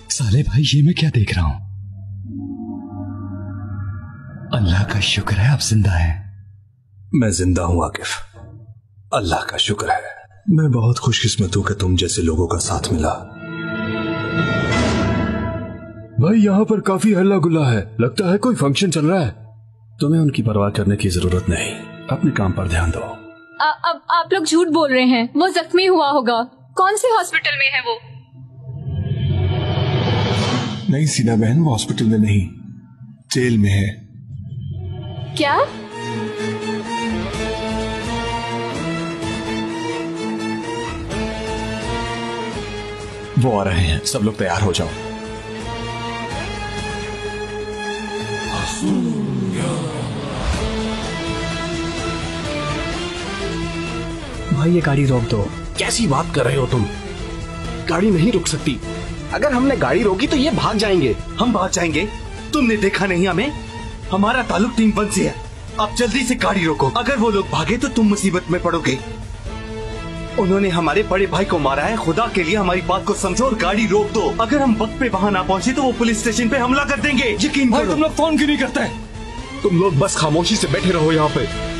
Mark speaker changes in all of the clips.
Speaker 1: साले भाई, ये मैं क्या देख रहा हूं? अल्लाह का शुक्र है आप जिंदा हैं।
Speaker 2: मैं जिंदा हूं आकिफ, अल्लाह का शुक्र है। मैं बहुत खुशकिस्मत हूं कि तुम जैसे लोगों का साथ मिला। भाई यहाँ पर काफी हल्ला गुल्ला है, लगता है कोई फंक्शन चल रहा है। तुम्हें उनकी परवाह करने की जरूरत नहीं, अपने काम पर ध्यान दो।
Speaker 3: अब आप लोग झूठ बोल रहे हैं, वो जख्मी हुआ होगा। कौन से हॉस्पिटल में है वो?
Speaker 2: नहीं सीना बहन, वो हॉस्पिटल में नहीं, जेल में है।
Speaker 3: क्या?
Speaker 2: वो आ रहे हैं, सब लोग तैयार हो जाओ।
Speaker 4: भाई ये गाड़ी रोक दो।
Speaker 5: कैसी बात कर रहे हो तुम? गाड़ी नहीं रुक सकती। अगर हमने गाड़ी रोकी तो ये भाग जाएंगे।
Speaker 6: हम भाग जाएंगे? तुमने देखा नहीं हमें? हमारा ताल्लुक टीम 1 से है। अब जल्दी से गाड़ी रोको, अगर वो लोग भागे तो तुम मुसीबत में पड़ोगे। उन्होंने हमारे बड़े भाई को मारा है, खुदा के लिए हमारी बात को समझो और गाड़ी रोक दो। अगर हम वक्त पे वहाँ ना पहुँचे तो वो पुलिस स्टेशन पे हमला कर देंगे। यकीन
Speaker 2: भाई तुम लोग फोन क्यों नहीं करते?
Speaker 5: तुम लोग बस खामोशी से बैठे रहो यहाँ पे।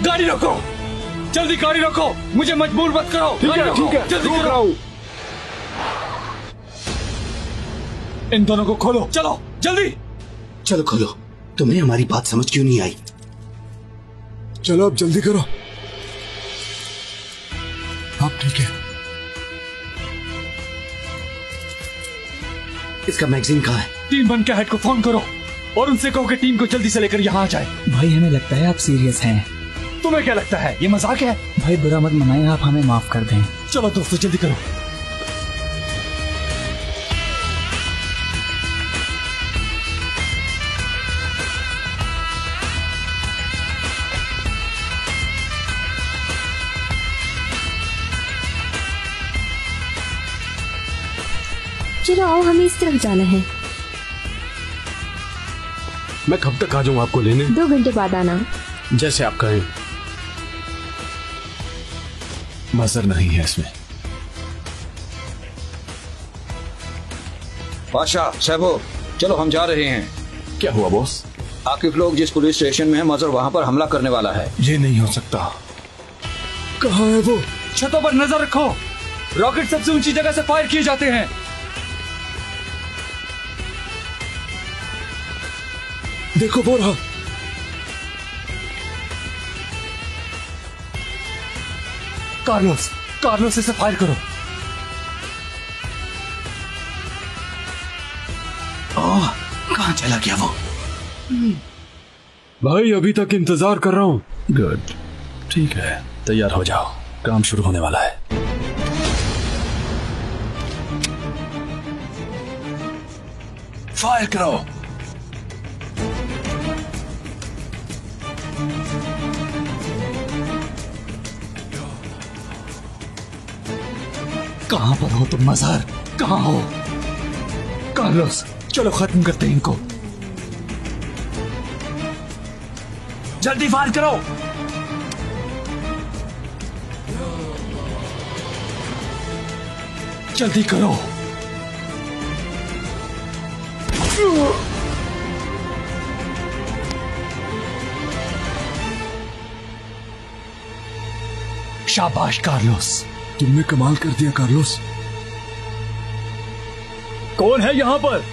Speaker 2: गाड़ी रोको, जल्दी गाड़ी रोको, मुझे मजबूर मत करो।
Speaker 5: ठीक है,
Speaker 2: जल्दी
Speaker 5: रोक रहा हूं।
Speaker 2: इन दोनों को खोलो, चलो जल्दी।
Speaker 6: चलो खोलो। तुम्हें हमारी बात समझ क्यों नहीं आई?
Speaker 2: चलो अब जल्दी करो। अब ठीक है।
Speaker 6: इसका मैगजीन कहाँ है?
Speaker 2: टीम 1 के हेड को फोन करो और उनसे कहो कि टीम को जल्दी से लेकर यहाँ आ जाए।
Speaker 4: भाई हमें लगता है आप सीरियस हैं।
Speaker 2: तुम्हें क्या लगता है ये मजाक है?
Speaker 4: भाई बुरा मत मनाएं, आप हमें माफ कर दें।
Speaker 2: चलो दोस्तों जल्दी करो।
Speaker 3: चलो आओ, हमें इस तरफ जाना है।
Speaker 5: मैं कब तक आ जाऊं आपको लेने?
Speaker 3: 2 घंटे बाद आना।
Speaker 5: जैसे आप कहें।
Speaker 2: मजर नहीं है इसमें।
Speaker 7: बादशाह साहबो, चलो हम जा रहे हैं।
Speaker 2: क्या हुआ बॉस?
Speaker 7: आकिफ लोग जिस पुलिस स्टेशन में है, मजर वहाँ पर हमला करने वाला है।
Speaker 2: ये नहीं हो सकता। कहाँ है वो? छतों पर नजर रखो, रॉकेट सबसे ऊंची जगह से फायर किए जाते हैं। देखो वो रहा। कार्लोस इसे फायर करो।
Speaker 6: ओह, कहाँ चला गया वो?
Speaker 2: भाई अभी तक इंतजार कर रहा हूँ। गुड, ठीक है, तैयार हो जाओ, काम शुरू होने वाला है। फायर करो। कहां पर हो तुम मज़ार? कहां हो? कार्लोस, चलो खत्म करते हैं इनको। जल्दी फायर करो। जल्दी करो। शाबाश कार्लोस, तुमने कमाल कर दिया कार्लोस। कौन है यहां पर?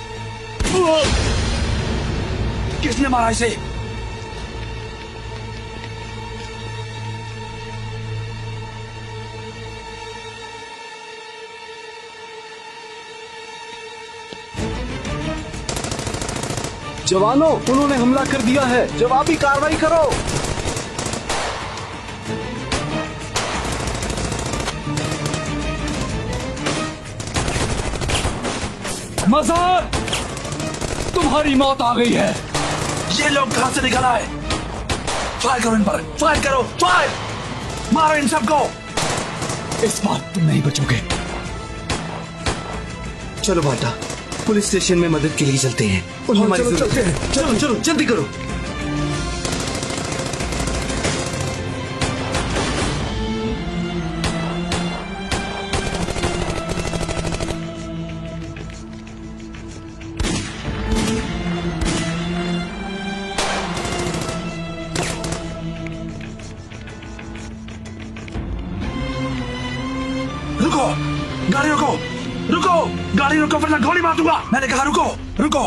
Speaker 2: किसने मारा इसे?
Speaker 5: जवानों, उन्होंने हमला कर दिया है, जवाबी कार्रवाई करो।
Speaker 2: मज़ार!
Speaker 1: तुम्हारी मौत आ गई है।
Speaker 6: ये लोग कहां से निकल आए? फायर करो इन पर, फायर करो, फायर मारो इन सबको।
Speaker 1: इस बार तुम नहीं बचोगे।
Speaker 6: चलो बाटा, पुलिस स्टेशन में मदद के लिए चलते हैं। उन्हें हमारी जरूरत है। चलो चलो जल्दी करो। रुको, गाड़ी रुको, रुको, गाड़ी रुको वरना गोली मार दूंगा। मैंने कहा रुको, रुको।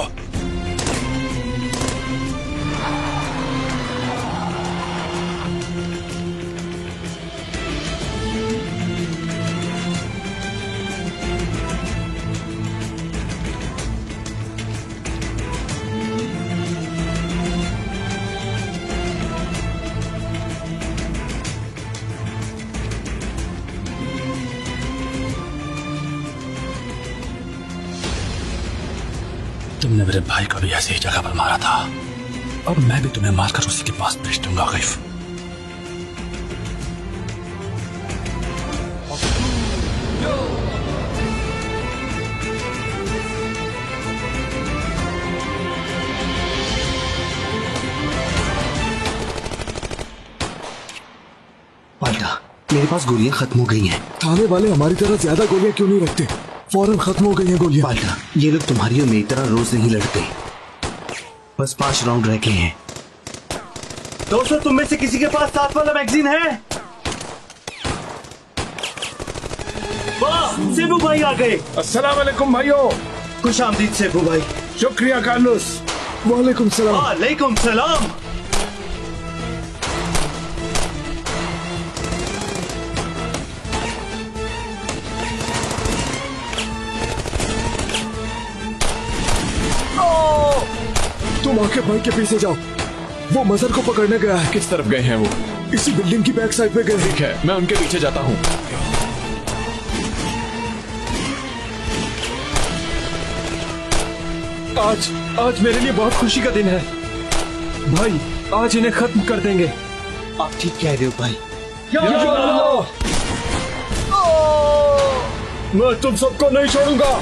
Speaker 6: तुमने मेरे भाई को भी ऐसी ही जगह पर मारा था, अब मैं भी तुम्हें मारकर उसी के पास भेज दूंगा गैफ। पाल्टा, मेरे पास गोलियां खत्म हो गई हैं।
Speaker 2: थाने वाले हमारी तरह ज्यादा गोलियां क्यों नहीं रखते? फौरन खत्म हो गई हैं गोलियां।
Speaker 6: पाल्टा, ये लोग तुम्हारी और मेरी तरह रोज नहीं लड़ते। बस 5 राउंड रह गए हैं। दोस्तों, तुम में से किसी के पास 7 वाला मैगजीन है? वाह, सेबू भाई आ गए।
Speaker 2: अस्सलाम वालेकुम भाइयों।
Speaker 6: खुश आमदीद सेबू भाई।
Speaker 2: शुक्रिया कार्लोस। वालेकुम सलाम।
Speaker 6: वालेकुम सलाम।
Speaker 2: तुम आके भाई के पीछे जाओ, वो मजर को पकड़ने गया है।
Speaker 8: किस तरफ गए हैं वो?
Speaker 2: इसी बिल्डिंग की बैक साइड पे गए।
Speaker 8: ठीक है, मैं उनके पीछे जाता हूँ।
Speaker 2: आज मेरे लिए बहुत खुशी का दिन है भाई। आज इन्हें खत्म कर देंगे।
Speaker 6: आप ठीक कह रहे हो भाई।
Speaker 2: मैं तुम सबको नहीं छोड़ूंगा।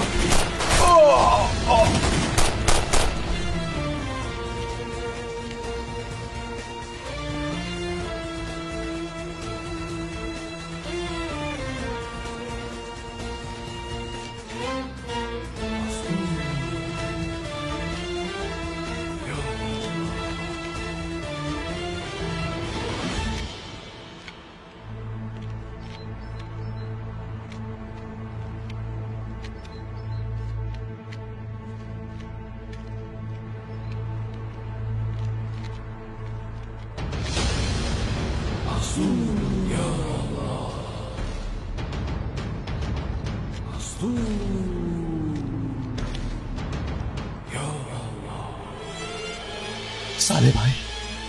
Speaker 6: साले भाई,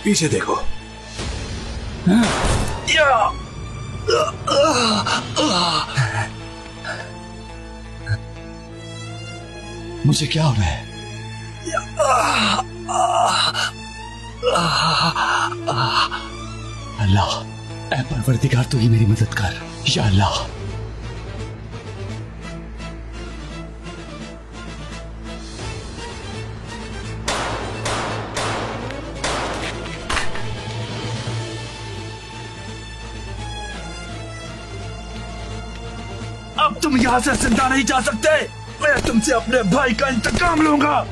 Speaker 2: पीछे देखो।
Speaker 1: मुझे क्या हो रहा है? अल्लाह, ऐ परवरदिगार, तू ही मेरी मदद कर या अल्लाह।
Speaker 6: अब तुम यहाँ से जिंदा नहीं जा सकते। मैं तुमसे अपने भाई का इंतकाम लूंगा।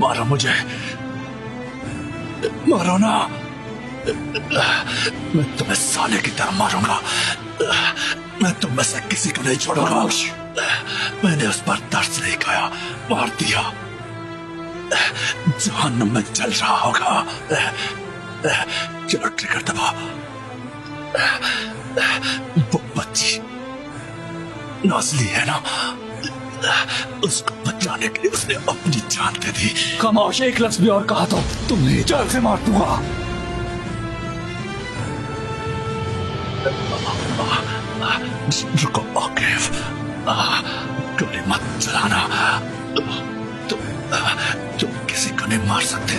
Speaker 1: मारो मुझे, मारो ना। मैं तुम्हें साले की तरह मारूंगा। मैं तुम में से किसी को नहीं छोड़ूंगा। मैंने उस पर तरस नहीं खाया, मार दिया। जहन्नुम में जल रहा होगा। चलो ट्रिगर दबा। वो बच्ची नाज़ली है ना, उसको बचाने के लिए उसने अपनी जान दे दी।
Speaker 6: खामोश, एक लफ्ज भी और कहा तो तुम्हें जान से मार दूंगा।
Speaker 1: रुको आकिब, गोली मत चलाना। तुम किसी को नहीं मार सकते,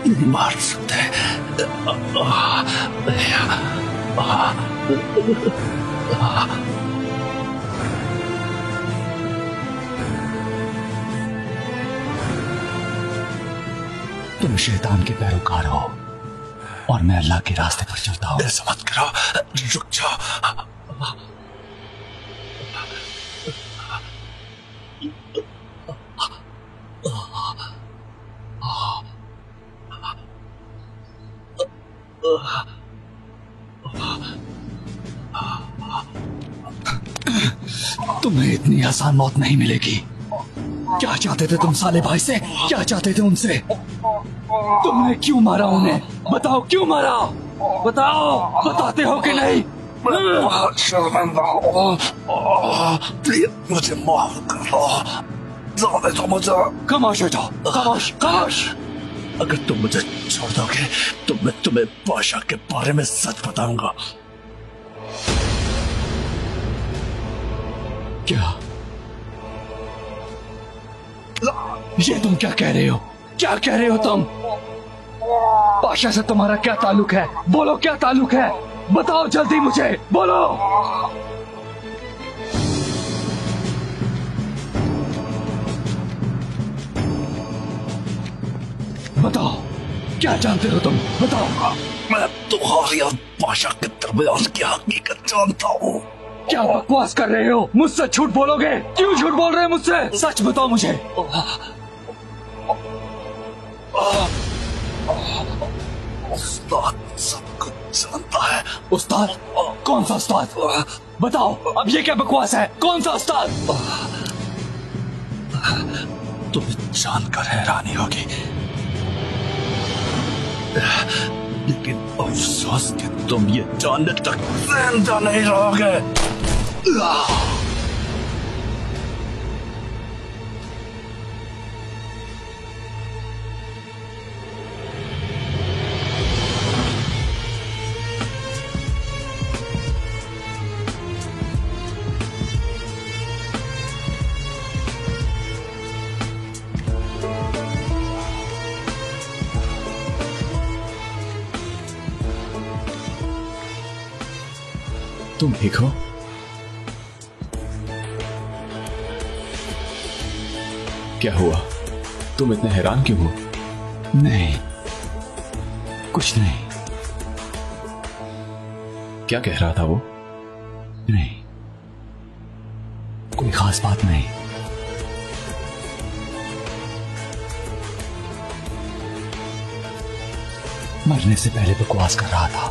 Speaker 1: नहीं मार सकते।
Speaker 6: तुम शैतान के पैरोकार हो और मैं अल्लाह के रास्ते पर चलता हूँ।
Speaker 1: ऐसा मत करो, रुक जाओ।
Speaker 6: तुम्हें इतनी आसान मौत नहीं मिलेगी। क्या चाहते थे तुम साले भाई से? क्या चाहते थे उनसे? तुमने क्यों मारा उन्हें? बताओ क्यों मारा? बताओ, बताते हो कि नहीं?
Speaker 1: शर्मिंदा हूँ, प्लीज मुझे माफ कर दो। तो मुझे
Speaker 6: खामोश हो जाओ, खामोश खामोश।
Speaker 1: अगर तुम मुझे छोड़ दोगे तो मैं तुम्हें बादशाह के बारे में सच बताऊंगा।
Speaker 6: क्या ये तुम क्या कह रहे हो? क्या कह रहे हो तुम? बादशाह से तुम्हारा क्या ताल्लुक है? बोलो, क्या ताल्लुक है? बताओ जल्दी मुझे, बोलो। बताओ, क्या जानते हो तुम? बताओ।
Speaker 1: मैं तुम्हारी और बादशाह के दरमियान की हकीकत जानता हूँ।
Speaker 6: क्या बकवास कर रहे हो? मुझसे झूठ बोलोगे? क्यों झूठ बोल रहे हो मुझसे? सच बताओ मुझे।
Speaker 1: उस्ताद सब कुछ जानता है।
Speaker 6: उस्ताद? कौन सा उस्ताद? बताओ, अब ये क्या बकवास है? कौन सा उस्ताद?
Speaker 1: तुम्हें जानकर हैरानी होगी, लेकिन अफसोस कि तुम ये जानने तक जिंदा नहीं रहोगे।
Speaker 2: तुम ठीक हो? क्या हुआ? तुम इतने हैरान क्यों हो?
Speaker 6: नहीं, कुछ नहीं।
Speaker 2: क्या कह रहा था वो?
Speaker 6: नहीं, कोई खास बात नहीं। मरने से पहले बकवास कर रहा था।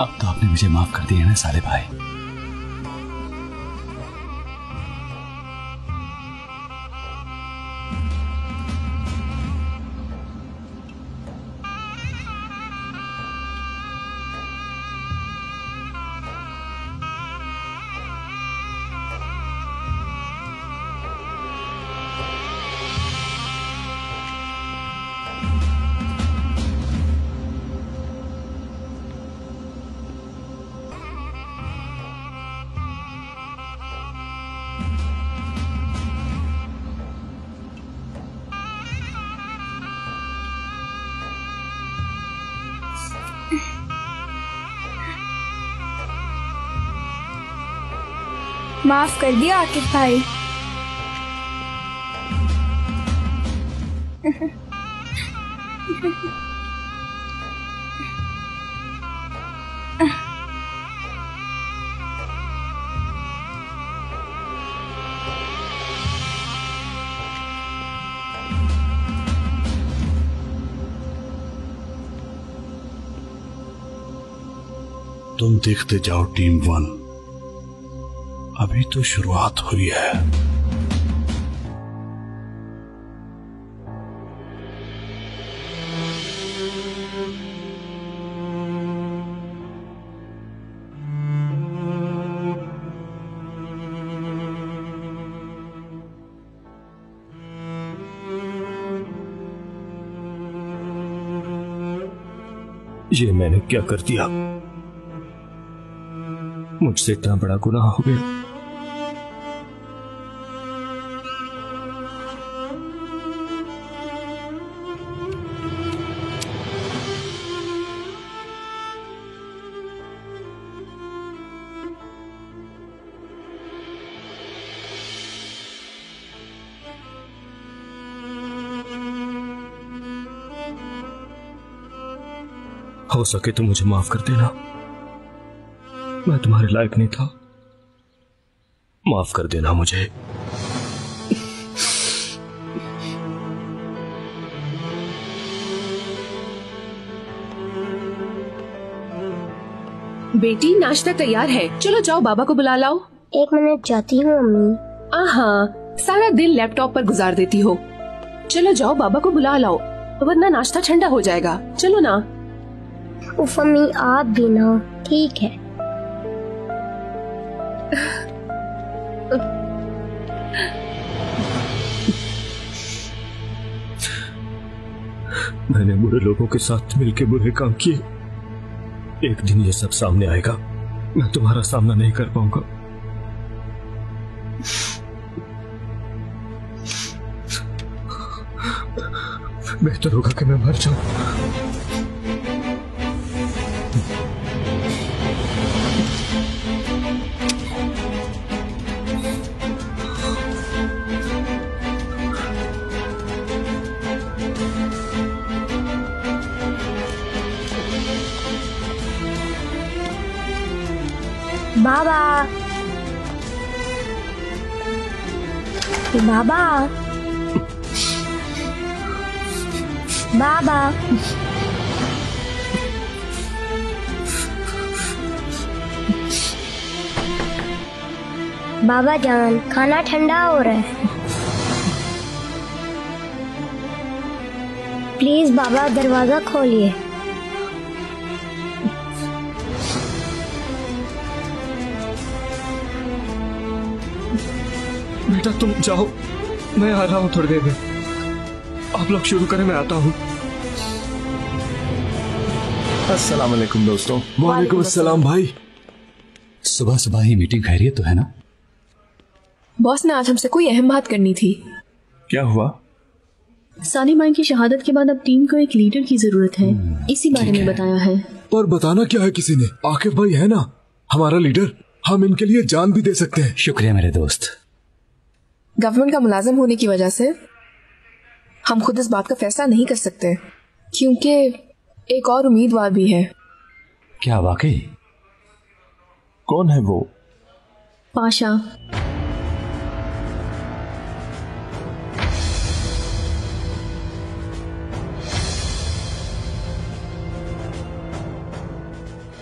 Speaker 9: अब तो आपने मुझे माफ कर दिया ना साले भाई।
Speaker 10: माफ कर दिया आकिब भाई।
Speaker 1: तुम देखते जाओ टीम 1, अभी तो शुरुआत हुई है।
Speaker 2: ये मैंने क्या कर दिया? मुझसे इतना बड़ा गुनाह हो गया। हो सके तो मुझे माफ कर देना, मैं तुम्हारे लायक नहीं था। माफ कर देना मुझे।
Speaker 11: बेटी नाश्ता तैयार है, चलो जाओ बाबा को बुला लाओ।
Speaker 10: 1 मिनट जाती हूँ मम्मी।
Speaker 11: हाँ, सारा दिन लैपटॉप पर गुजार देती हो। चलो जाओ बाबा को बुला लाओ, वरना नाश्ता ठंडा हो जाएगा। चलो ना।
Speaker 10: उफ मम्मी आप भी ना। ठीक है।
Speaker 2: मैंने बुरे लोगों के साथ मिलकर बुरे काम किए। एक दिन ये सब सामने आएगा, मैं तुम्हारा सामना नहीं कर पाऊंगा। बेहतर होगा कि मैं मर जाऊं।
Speaker 10: बाबा, बाबा, बाबा, बाबा जान खाना ठंडा हो रहा है। प्लीज बाबा दरवाजा खोलिए।
Speaker 2: बेटा तुम जाओ, मैं आ रहा हूँ थोड़ी देर में। आप लोग शुरू करें, मैं आता हूँ।
Speaker 8: अस्सलाम वालेकुम दोस्तों।
Speaker 2: वालेकुम अस्सलाम भाई।
Speaker 9: सुबह सुबह ही मीटिंग खैरियत तो है ना?
Speaker 11: बॉस ने आज हमसे कोई अहम बात करनी थी।
Speaker 8: क्या हुआ?
Speaker 12: सानी माई की शहादत के बाद अब टीम को एक लीडर की जरूरत है, इसी बारे में बताया है।
Speaker 2: पर बताना क्या है किसी ने? आकिब भाई है ना हमारा लीडर, हम इनके लिए जान भी दे सकते हैं।
Speaker 9: शुक्रिया मेरे दोस्त।
Speaker 11: गवर्नमेंट का मुलाजिम होने की वजह से हम खुद इस बात का फैसला नहीं कर सकते, क्योंकि एक और उम्मीदवार भी है।
Speaker 9: क्या वाकई?
Speaker 8: कौन है वो?
Speaker 12: पाशा।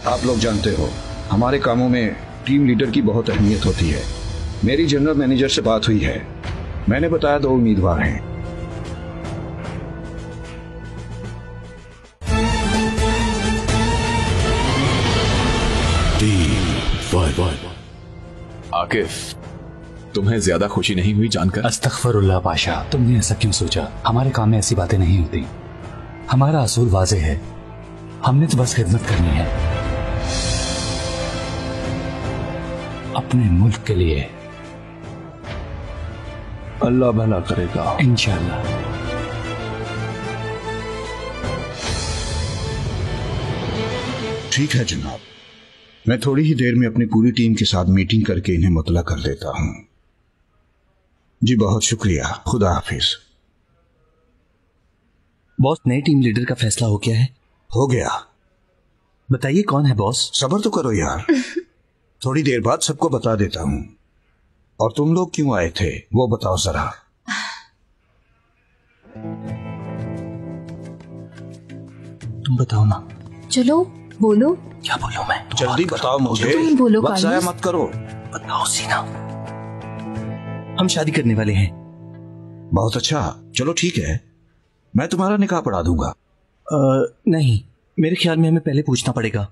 Speaker 7: आप लोग जानते हो हमारे कामों में टीम लीडर की बहुत अहमियत होती है। मेरी जनरल मैनेजर से बात हुई है, मैंने बताया 2 उम्मीदवार हैं।
Speaker 2: आकिफ, तुम्हें ज्यादा खुशी नहीं हुई जानकर?
Speaker 9: अस्तगफिरुल्लाह पाशा, तुमने ऐसा क्यों सोचा? हमारे काम में ऐसी बातें नहीं होती। हमारा असूल वाज़े है, हमने तो बस खिदमत करनी है अपने मुल्क के लिए।
Speaker 8: अल्लाह भला करेगा
Speaker 9: इंशाअल्लाह।
Speaker 7: ठीक है जनाब, मैं थोड़ी ही देर में अपनी पूरी टीम के साथ मीटिंग करके इन्हें मुतला कर देता हूं। जी बहुत शुक्रिया, खुदा हाफिज।
Speaker 6: बॉस, नए टीम लीडर का फैसला हो गया है?
Speaker 7: हो गया।
Speaker 6: बताइए कौन है बॉस?
Speaker 7: सब्र तो करो यार, थोड़ी देर बाद सबको बता देता हूं। और तुम लोग क्यों आए थे वो बताओ जरा।
Speaker 6: तुम बताओ ना।
Speaker 3: चलो बोलो।
Speaker 6: क्या बोलूं मैं?
Speaker 7: जल्दी बताओ मुझे,
Speaker 3: तुम बोलो
Speaker 7: वक्त जाया
Speaker 3: कार्लोस।
Speaker 7: मत करो।
Speaker 6: बताओ सीना। हम शादी करने वाले हैं।
Speaker 7: बहुत अच्छा, चलो ठीक है, मैं तुम्हारा निकाह पढ़ा दूंगा।
Speaker 6: नहीं, मेरे ख्याल में हमें पहले पूछना पड़ेगा।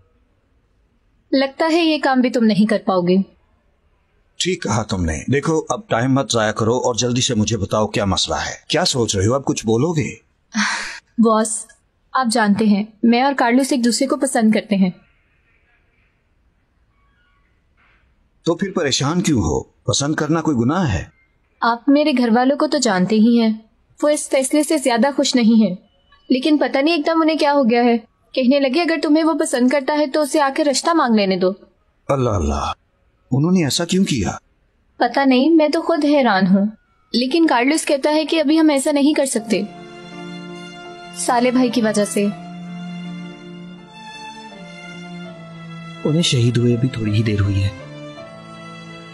Speaker 3: लगता है ये काम भी तुम नहीं कर पाओगे।
Speaker 7: ठीक कहा तुमने। देखो अब टाइम मत जाया करो और जल्दी से मुझे बताओ क्या मसला है। क्या सोच रहे हो, अब कुछ बोलोगे?
Speaker 3: बॉस, आप जानते हैं मैं और कार्लोस एक दूसरे को पसंद करते हैं।
Speaker 7: तो फिर परेशान क्यों हो? पसंद करना कोई गुनाह है?
Speaker 3: आप मेरे घर वालों को तो जानते ही हैं, वो इस फैसले से ज्यादा खुश नहीं है। लेकिन पता नहीं एकदम उन्हें क्या हो गया है, कहने लगे अगर तुम्हें वो पसंद करता है तो उसे आकर रिश्ता मांग लेने दो।
Speaker 7: अल्लाह अल्लाह, उन्होंने ऐसा क्यों किया?
Speaker 3: पता नहीं, मैं तो खुद हैरान हूँ। लेकिन कार्लोस कहता है कि अभी हम ऐसा नहीं कर सकते, साले भाई की वजह से।
Speaker 6: उन्हें शहीद हुए अभी थोड़ी ही देर हुई है।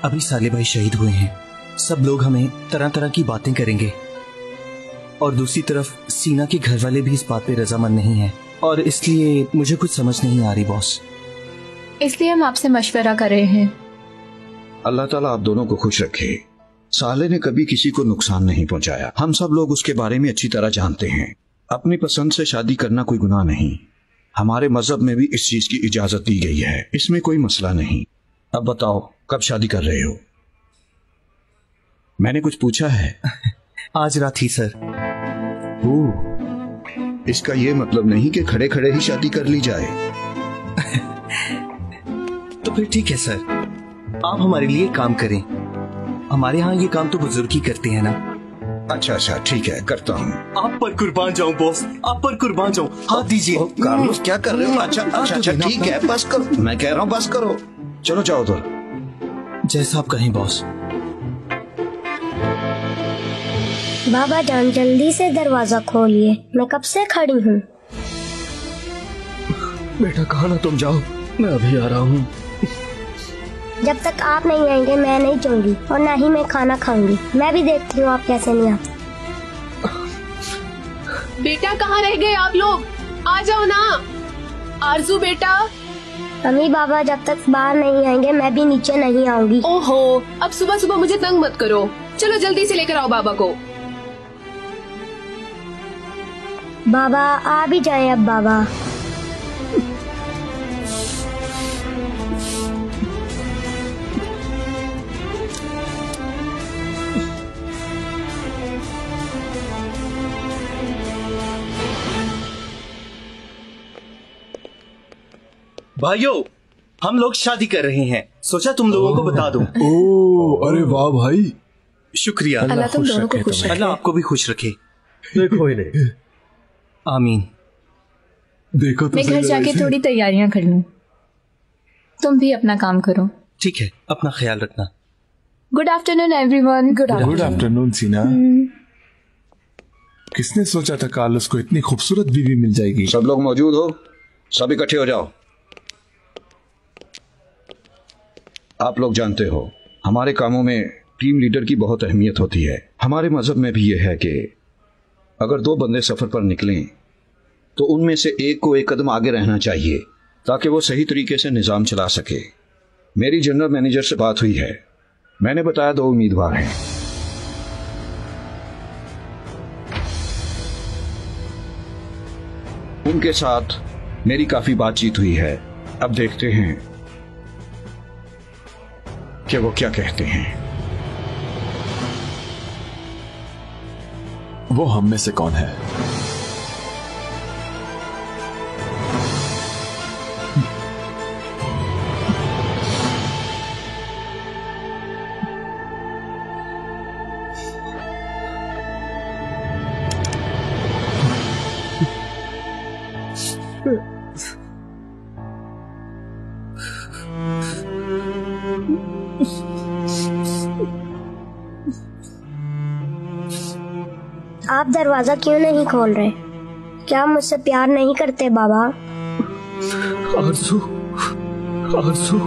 Speaker 6: अभी साले भाई शहीद हुए हैं, सब लोग हमें तरह तरह की बातें करेंगे। और दूसरी तरफ सीना के घर वाले भी इस बात पे रजामंद नहीं है, और इसलिए मुझे कुछ समझ नहीं आ रही बॉस।
Speaker 3: इसलिए हम आपसे मशवरा कर रहे हैं।
Speaker 7: अल्लाह ताला आप दोनों को खुश रखे। साले ने कभी किसी को नुकसान नहीं पहुंचाया, हम सब लोग उसके बारे में अच्छी तरह जानते हैं। अपनी पसंद से शादी करना कोई गुनाह नहीं, हमारे मजहब में भी इस चीज की इजाजत दी गई है, इसमें कोई मसला नहीं। अब बताओ कब शादी कर रहे हो? मैंने कुछ पूछा है?
Speaker 6: आज रात ही सर।
Speaker 7: इसका ये मतलब नहीं कि खड़े खड़े ही शादी कर ली जाए।
Speaker 6: तो फिर ठीक है सर, आप हमारे लिए काम करें। हमारे यहाँ ये काम तो बुजुर्ग ही करते हैं ना।
Speaker 7: अच्छा अच्छा ठीक है, करता हूँ।
Speaker 6: आप पर कुर्बान जाऊं बॉस, आप पर कुर्बान जाऊं। हाथ दीजिए।
Speaker 7: कार्लोस क्या कर रहे हो? अच्छा अच्छा अच्छा ठीक है, बस करो, मैं कह रहा हूँ बस करो। चलो जाओ उधर।
Speaker 6: जैसा आप कहें बॉस।
Speaker 10: बाबा जान जल्दी से दरवाजा खोलिए, मैं कब से खड़ी हूँ।
Speaker 2: बेटा कहा ना तुम जाओ, मैं अभी आ रहा हूँ।
Speaker 10: जब तक आप नहीं आएंगे मैं नहीं जाऊंगी और ना ही मैं खाना खाऊंगी। मैं भी देखती हूँ आप कैसे नहीं आते।
Speaker 13: बेटा कहाँ रह गए आप लोग? आ जाओ ना। आरजू बेटा।
Speaker 10: अम्मी बाबा जब तक बाहर नहीं आएंगे मैं भी नीचे नहीं आऊंगी।
Speaker 13: ओहो, अब सुबह सुबह मुझे तंग मत करो। चलो जल्दी से लेकर आओ बाबा को।
Speaker 10: बाबा आ भी जाए अब। बाबा
Speaker 6: भाइयों, हम लोग शादी कर रहे हैं, सोचा तुम लोगों को बता दूं।
Speaker 2: ओह अरे वाह भाई,
Speaker 6: शुक्रिया।
Speaker 3: अल्लाह तुम दोनों को खुश रखे।
Speaker 6: अल्लाह आपको भी खुश रखे।
Speaker 8: देखो इन्हें।
Speaker 6: आमीन।
Speaker 2: देखो तो
Speaker 3: मैं घर जाके थोड़ी तैयारियां कर लूं, तुम भी अपना काम करो।
Speaker 6: ठीक है, अपना ख्याल रखना।
Speaker 3: Good afternoon everyone.
Speaker 8: Good afternoon सीना। किसने सोचा था कार्लोस को इतनी खूबसूरत बीवी मिल जाएगी?
Speaker 7: सब लोग मौजूद हो, सब इकट्ठे हो जाओ। आप लोग जानते हो हमारे कामों में टीम लीडर की बहुत अहमियत होती है। हमारे मजहब में भी यह है कि अगर 2 बंदे सफर पर निकलें तो उनमें से एक को एक कदम आगे रहना चाहिए ताकि वो सही तरीके से निजाम चला सके। मेरी जनरल मैनेजर से बात हुई है, मैंने बताया 2 उम्मीदवार हैं। उनके साथ मेरी काफी बातचीत हुई है। अब देखते हैं कि वो क्या कहते हैं।
Speaker 2: वो हम में से कौन है?
Speaker 10: आप दरवाजा क्यों नहीं खोल रहे? क्या मुझसे प्यार नहीं करते बाबा?
Speaker 2: आरज़ू, आरज़ू।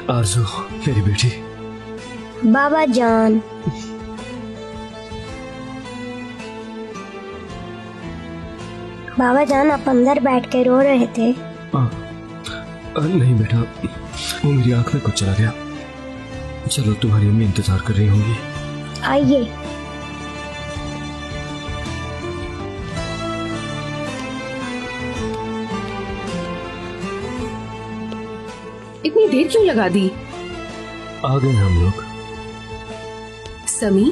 Speaker 2: आरज़ू, मेरी बेटी।
Speaker 10: बाबा जान, बाबा जान, आप अंदर बैठ के रो रहे थे।
Speaker 2: नहीं बेटा, वो मेरी आंख में कुछ चला गया। चलो, तुम्हारी अम्मी इंतजार कर रही होंगी।
Speaker 10: आइए।
Speaker 13: इतनी देर क्यों लगा दी?
Speaker 2: आ गए हम लोग।
Speaker 13: समी,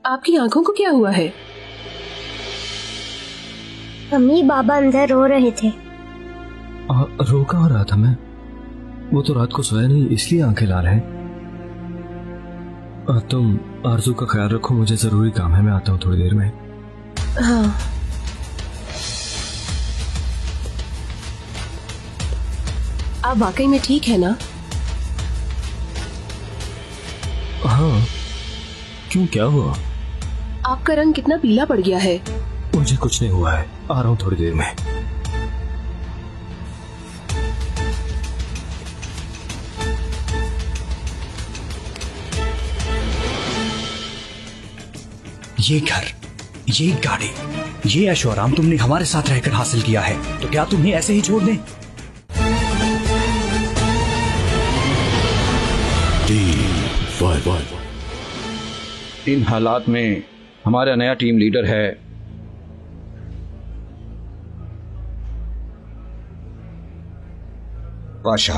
Speaker 13: आपकी आंखों को क्या हुआ है?
Speaker 10: अम्मी, बाबा अंदर रो रहे थे।
Speaker 2: रो कहाँ रहा था मैं? वो तो रात को सोया नहीं, इसलिए आंखें लाल हैं। तुम आरज़ू का ख्याल रखो, मुझे जरूरी काम है, मैं आता हूँ थोड़ी देर में।
Speaker 13: हाँ। आप वाकई में ठीक है ना?
Speaker 2: हाँ, क्यों, क्या हुआ?
Speaker 13: आपका रंग कितना पीला पड़ गया है।
Speaker 2: मुझे कुछ नहीं हुआ है, आ रहा हूँ थोड़ी देर में।
Speaker 4: ये घर, ये गाड़ी, ये ऐशो आराम तुमने हमारे साथ रहकर हासिल किया है, तो क्या तुम्हें ऐसे ही छोड़ दें?
Speaker 7: इन हालात में हमारा नया टीम लीडर है पाशा।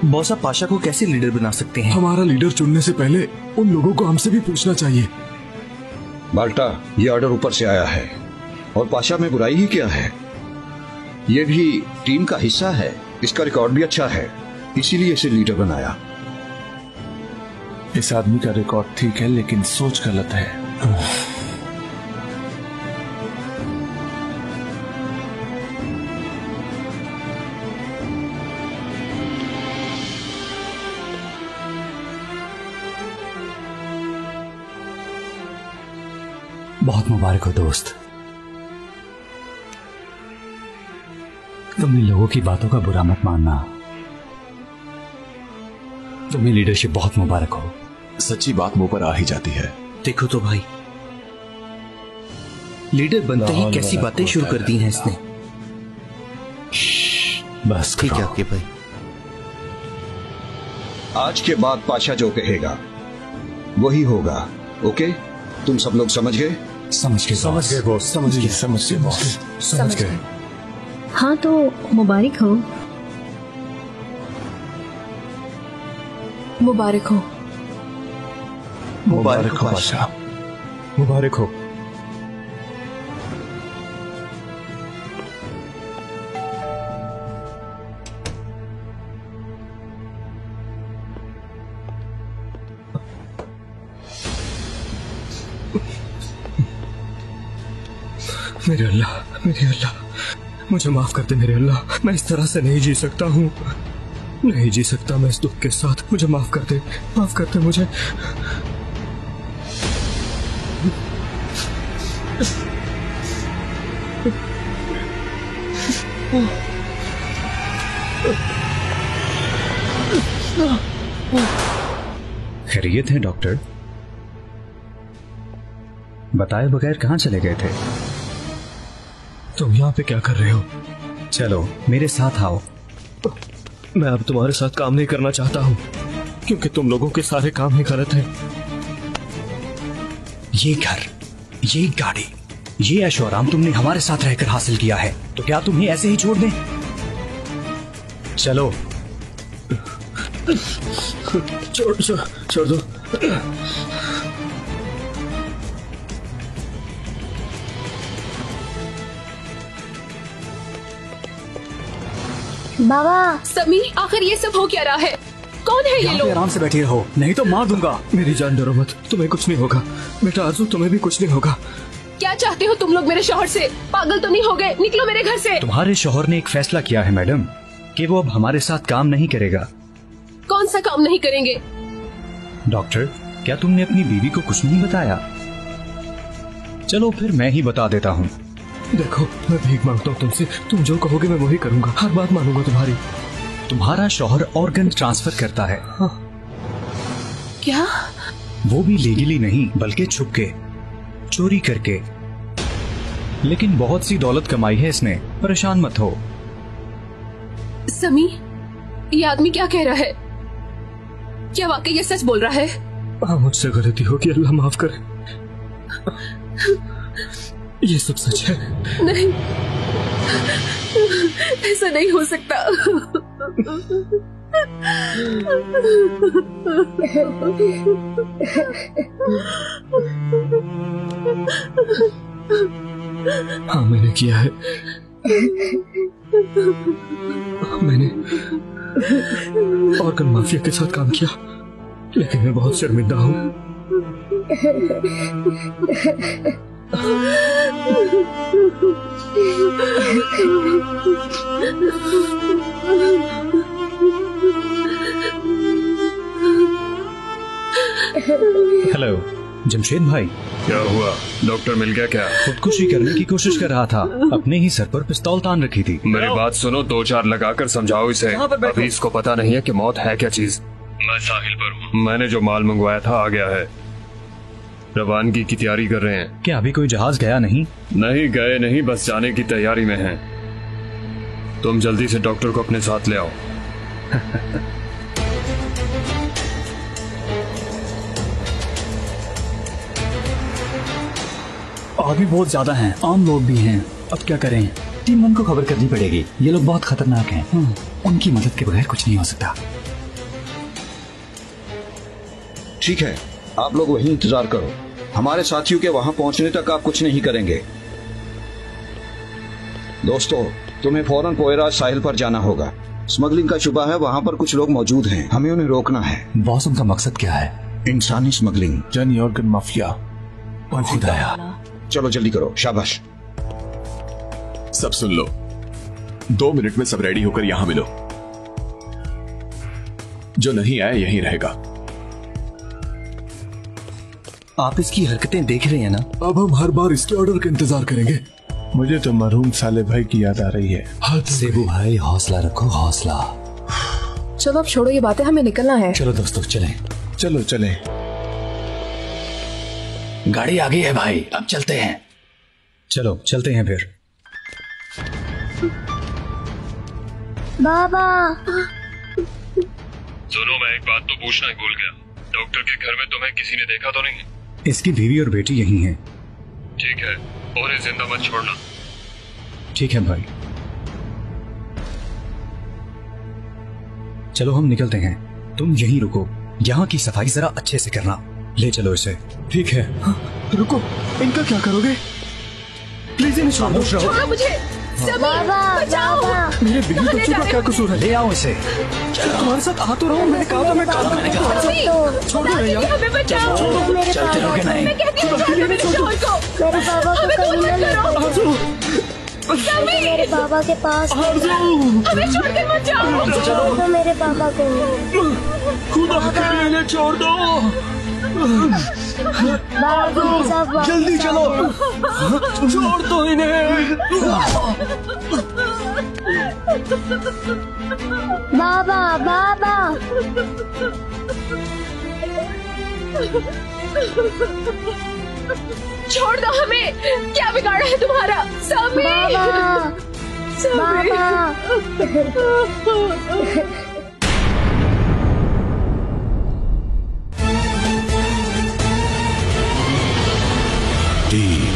Speaker 6: बॉस, आप पाशा को कैसे लीडर बना सकते हैं?
Speaker 2: हमारा लीडर चुनने से पहले उन लोगों को हमसे भी पूछना चाहिए।
Speaker 7: बाल्टा, ये ऑर्डर ऊपर से आया है और पाशा में बुराई ही क्या है? ये भी टीम का हिस्सा है, इसका रिकॉर्ड भी अच्छा है, इसीलिए इसे लीडर बनाया।
Speaker 8: इस आदमी का रिकॉर्ड ठीक है, लेकिन सोच गलत है।
Speaker 9: बहुत मुबारक हो दोस्त, तुम इन लोगों की बातों का बुरा मत मानना। तुम्हें लीडरशिप बहुत मुबारक हो।
Speaker 2: सच्ची बात मुंह पर आ ही जाती है।
Speaker 6: देखो तो भाई, लीडर बनते ही कैसी बातें शुरू कर दी हैं इसने।
Speaker 9: बस
Speaker 6: ठीक है आपके भाई।
Speaker 7: आज के बाद पाशा जो कहेगा वही होगा, ओके? तुम सब लोग समझ गए?
Speaker 9: समझ गए बॉस।
Speaker 8: समझ गए बॉस।
Speaker 9: समझ गए।
Speaker 12: हाँ, तो मुबारक हो।
Speaker 11: मुबारक हो।
Speaker 8: मुबारक हो पाशा।
Speaker 2: मुबारक हो। मेरे अल्लाह, मुझे माफ कर दे मेरे अल्लाह। मैं इस तरह से नहीं जी सकता हूँ, नहीं जी सकता मैं इस दुख के साथ। मुझे माफ कर दे मुझे।
Speaker 4: खैरियत है डॉक्टर? बताए बगैर कहाँ चले गए थे?
Speaker 2: तुम यहाँ पे क्या कर रहे हो?
Speaker 4: चलो मेरे साथ आओ।
Speaker 2: मैं अब तुम्हारे साथ काम नहीं करना चाहता हूँ, क्योंकि तुम लोगों के सारे काम ही गलत हैं।
Speaker 4: ये घर, ये गाड़ी, ये ऐशो आराम तुमने हमारे साथ रहकर हासिल किया है, तो क्या तुम्हें ऐसे ही छोड़ दें? चलो छोड़ दो।
Speaker 10: बाबा।
Speaker 13: समी, आखिर ये सब हो क्या रहा है? कौन है ये लोग?
Speaker 4: आराम से बैठे रहो, नहीं तो मार दूंगा।
Speaker 2: मेरी जान डरो मत, तुम्हें कुछ नहीं होगा। बेटा आरज़ू, तुम्हें भी कुछ नहीं होगा।
Speaker 13: क्या चाहते हो तुम लोग मेरे शौहर से? पागल तो नहीं हो गए? निकलो मेरे घर से।
Speaker 4: तुम्हारे शौहर ने एक फैसला किया है मैडम कि वो अब हमारे साथ काम नहीं करेगा।
Speaker 13: कौन सा काम नहीं करेंगे?
Speaker 4: डॉक्टर, क्या तुमने अपनी बीवी को कुछ नहीं बताया? चलो फिर मैं ही बता देता हूँ।
Speaker 2: देखो, मैं भीख मांगता हूँ तुमसे, तुम जो कहोगे मैं वही करूंगा, हर बात मानूंगा तुम्हारी।
Speaker 4: तुम्हारा शौहर ऑर्गन ट्रांसफर करता है।
Speaker 2: हाँ।
Speaker 13: क्या?
Speaker 4: वो भी लीगली नहीं, बल्कि छुप के, चोरी करके। लेकिन बहुत सी दौलत कमाई है इसने, परेशान मत हो।
Speaker 13: समी, ये आदमी क्या कह रहा है? क्या वाकई ये सच बोल रहा है?
Speaker 2: हाँ, मुझसे गलती होगी, अल्लाह माफ करे। ये सब सच है?
Speaker 13: नहीं, ऐसा नहीं हो सकता।
Speaker 2: हाँ, मैंने किया है। मैंने ऑर्गन माफिया के साथ काम किया, लेकिन मैं बहुत शर्मिंदा हूँ।
Speaker 4: हेलो जमशेद भाई।
Speaker 14: क्या हुआ? डॉक्टर मिल गया क्या?
Speaker 4: खुदकुशी करने की कोशिश कर रहा था, अपने ही सर पर पिस्तौल तान रखी थी।
Speaker 14: मेरी बात सुनो, 2-4 लगाकर समझाओ इसे। अभी इसको पता नहीं है कि मौत है क्या चीज। मैं साहिल पर हूँ। मैंने जो माल मंगवाया था आ गया है, रवानगी की तैयारी कर रहे हैं।
Speaker 4: क्या अभी कोई जहाज गया नहीं?
Speaker 14: नहीं गए नहीं, बस जाने की तैयारी में हैं। तुम जल्दी से डॉक्टर को अपने साथ ले आओ।
Speaker 9: आगे बहुत ज्यादा हैं, आम लोग भी हैं। अब क्या करें? टीम 1 को खबर करनी पड़ेगी। ये लोग बहुत खतरनाक हैं। उनकी मदद के बगैर कुछ नहीं हो सकता।
Speaker 7: ठीक है, आप लोग वहीं इंतजार करो। हमारे साथियों के वहां पहुंचने तक आप कुछ नहीं करेंगे। दोस्तों, तुम्हें फौरन पोयराज साहिल पर जाना होगा। स्मगलिंग का शुबा है, वहां पर कुछ लोग मौजूद हैं, हमें उन्हें रोकना है।
Speaker 9: बॉस, उनका मकसद क्या है?
Speaker 7: इंसानी स्मगलिंग,
Speaker 8: जनी ऑर्गन माफिया।
Speaker 9: खुदाया,
Speaker 7: चलो जल्दी करो, शाबाश।
Speaker 15: सब सुन लो, 2 मिनट में सब रेडी होकर यहां मिलो। जो नहीं आया यहीं रहेगा।
Speaker 4: आप इसकी हरकतें देख रहे हैं ना?
Speaker 2: अब हम हर बार इसके ऑर्डर का इंतजार करेंगे।
Speaker 8: मुझे तो मरहूम साले भाई की याद आ रही है।
Speaker 9: सेबू भाई, हौसला रखो, हौसला।
Speaker 11: चलो अब छोड़ो ये बातें, हमें निकलना है।
Speaker 9: चलो दोस्तों, चलें।
Speaker 8: चलो चलें।
Speaker 9: गाड़ी आ गई है भाई, अब चलते हैं।
Speaker 4: चलो चलते हैं फिर।
Speaker 10: बाबा।
Speaker 14: सुनो, मैं एक बात तो पूछना ही भूल गया। डॉक्टर के घर में तुम्हें किसी ने देखा तो नहीं?
Speaker 4: इसकी बीवी और बेटी यही हैं।
Speaker 14: ठीक है, और इन्हें जिंदा मत छोड़ना।
Speaker 4: ठीक है भाई, चलो हम निकलते हैं। तुम यहीं रुको, यहाँ की सफाई जरा अच्छे से करना। ले चलो इसे।
Speaker 2: ठीक है। हाँ, रुको, इनका क्या करोगे? प्लीज इन्हें छोड़ो।
Speaker 13: छोड़ो मुझे।
Speaker 10: बाबा बाबा
Speaker 2: मेरे बिल्ली बच्चों का क्या कसूर है?
Speaker 9: ले आओ इसे।
Speaker 2: तुम्हारे साथ आ तो रहा हूँ, मैंने कहा था मैं काम करूँगा। छोड़ दो यार,
Speaker 13: हमें बचाओ।
Speaker 9: चलते रहोगे नहीं?
Speaker 13: मैं कहती हूँ
Speaker 10: मेरे बाबा को कहीं ना ले जाओ। मेरे बाबा के पास
Speaker 13: हमें छोड़कर मत जाओ।
Speaker 10: चलो मेरे बाबा को
Speaker 2: खुदा के लिए छोड़ दो।
Speaker 10: बाबा
Speaker 2: जल्दी चलो, छोड़ दो इन्हें।
Speaker 10: बाबा बाबा
Speaker 13: छोड़ दो हमें। क्या बिगाड़ा है तुम्हारा? समीर
Speaker 10: बाबा
Speaker 15: टीम